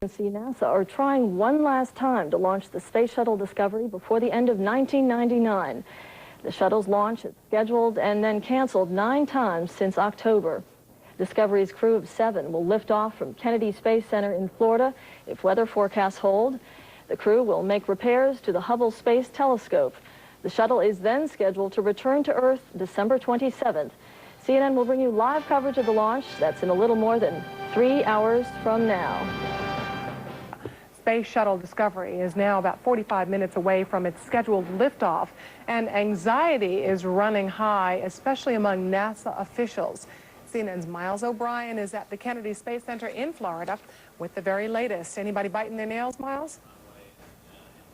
NASA are trying one last time to launch the Space Shuttle Discovery before the end of 1999. The shuttle's launch is scheduled and then canceled 9 times since October. Discovery's crew of 7 will lift off from Kennedy Space Center in Florida if weather forecasts hold. The crew will make repairs to the Hubble Space Telescope. The shuttle is then scheduled to return to Earth December 27th. CNN will bring you live coverage of the launch. That's in a little more than 3 hours from now. Space Shuttle Discovery is now about 45 minutes away from its scheduled liftoff, and anxiety is running high, especially among NASA officials. CNN's Miles O'Brien is at the Kennedy Space Center in Florida with the very latest. Anybody biting their nails, Miles?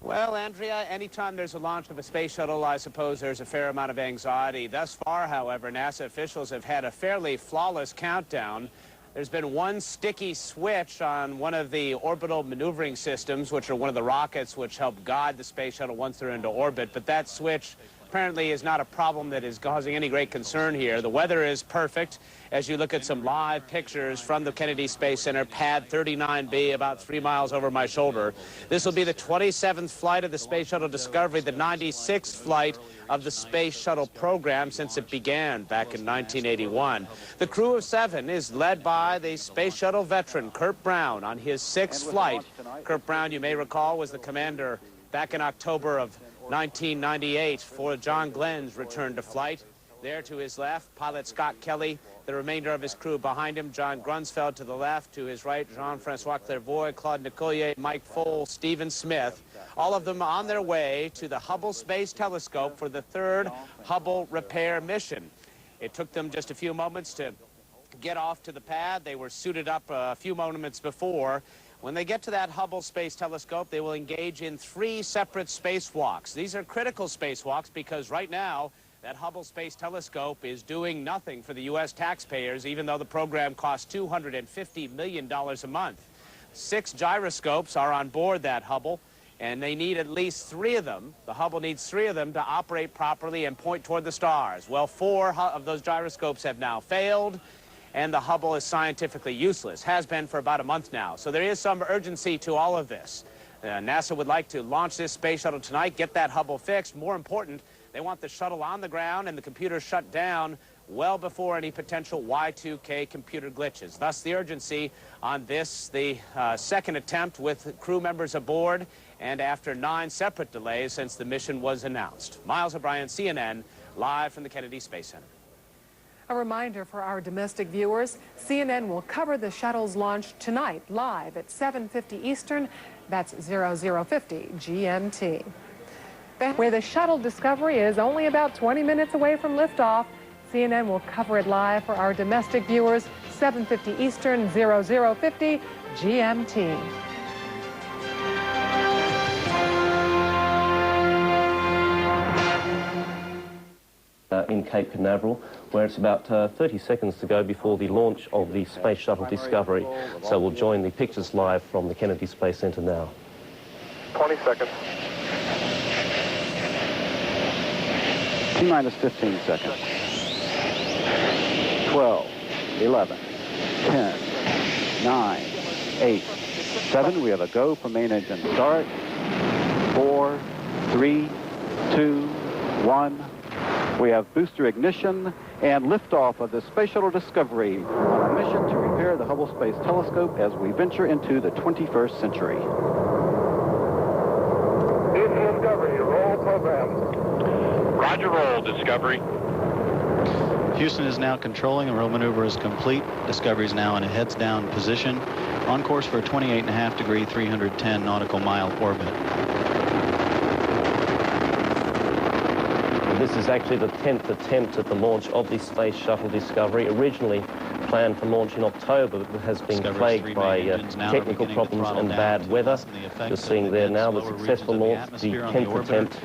Well, Andrea, anytime there's a launch of a space shuttle, I suppose there's a fair amount of anxiety. Thus far, however, NASA officials have had a fairly flawless countdown. There's been one sticky switch on one of the orbital maneuvering systems, which are one of the rockets which help guide the space shuttle once they're into orbit. But that switch apparently is not a problem that is causing any great concern here. The weather is perfect as you look at some live pictures from the Kennedy Space Center, pad 39B, about 3 miles over my shoulder. This will be the 27th flight of the Space Shuttle Discovery, the 96th flight of the Space Shuttle program since it began back in 1981. The crew of 7 is led by the Space Shuttle veteran, Kurt Brown, on his 6th flight. Kurt Brown, you may recall, was the commander back in October of 1998 for John Glenn's return to flight. There to his left, pilot Scott Kelly, the remainder of his crew behind him, John Grunsfeld to the left, to his right, Jean-Francois Clairvoy, Claude Nicollier, Mike Foale, Stephen Smith, all of them on their way to the Hubble Space Telescope for the 3rd Hubble repair mission. It took them just a few moments to get off to the pad. They were suited up a few moments before. When they get to that Hubble Space Telescope, they will engage in 3 separate spacewalks. These are critical spacewalks because right now, that Hubble Space Telescope is doing nothing for the U.S. taxpayers, even though the program costs $250 million a month. 6 gyroscopes are on board that Hubble, and they need at least 3 of them. The Hubble needs 3 of them to operate properly and point toward the stars. Well, 4 of those gyroscopes have now failed, and the Hubble is scientifically useless, has been for about a month now. So there is some urgency to all of this. NASA would like to launch this space shuttle tonight, get that Hubble fixed. More important, they want the shuttle on the ground and the computer shut down well before any potential Y2K computer glitches. Thus the urgency on this, the 2nd attempt with crew members aboard, and after 9 separate delays since the mission was announced. Miles O'Brien, CNN, live from the Kennedy Space Center. A reminder for our domestic viewers, CNN will cover the shuttle's launch tonight live at 7:50 Eastern, that's 0050 GMT. Where the shuttle Discovery is only about 20 minutes away from liftoff, CNN will cover it live for our domestic viewers, 7:50 Eastern, 0050 GMT. In Cape Canaveral, where it's about 30 seconds to go before the launch of the Space Shuttle Discovery. So we'll join the pictures live from the Kennedy Space Center now. 20 seconds. T-minus 15 seconds. 12, 11, 10, 9, 8, 7. We have a go for main engine start. 4, 3, 2, 1. We have booster ignition and liftoff of the Space Shuttle Discovery on a mission to repair the Hubble Space Telescope as we venture into the 21st century. Discovery, roll program. Roger, roll, Discovery. Houston is now controlling. The roll maneuver is complete. Discovery is now in a heads-down position, on course for a 28.5-degree, 310 nautical mile orbit. This is actually the 10th attempt at the launch of the Space Shuttle Discovery, originally planned for launch in October, but has been plagued by technical problems and bad weather. You're seeing there now the successful launch, the 10th attempt.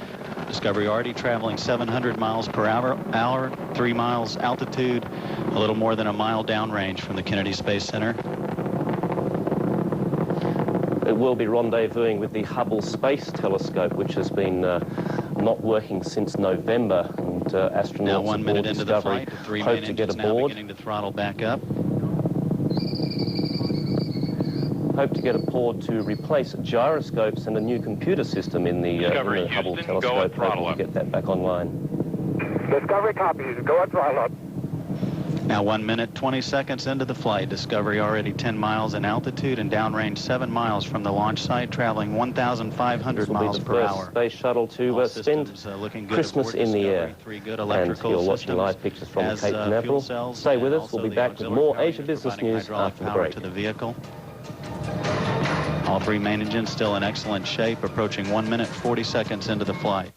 Discovery already traveling 700 miles per hour, 3 miles altitude, a little more than a mile downrange from the Kennedy Space Center. It will be rendezvousing with the Hubble Space Telescope, which has been not working since November, and astronauts now 1 minute into the Discovery flight, the 3 hope main to get engines now aboard. beginning to throttle back up. hope to get a port to replace gyroscopes and a new computer system in the Hubble telescope. Hoping to get that back online. Discovery copies. Go at throttle up. Now 1 minute, 20 seconds into the flight. Discovery already 10 miles in altitude and downrange 7 miles from the launch site, traveling 1,500 miles per hour. Space shuttle to spend Christmas in the air. And you're watching live pictures from Cape Canaveral. Stay with us. We'll be back with more Asia Business News after the break. To the vehicle. All three main engines still in excellent shape, approaching 1 minute, 40 seconds into the flight.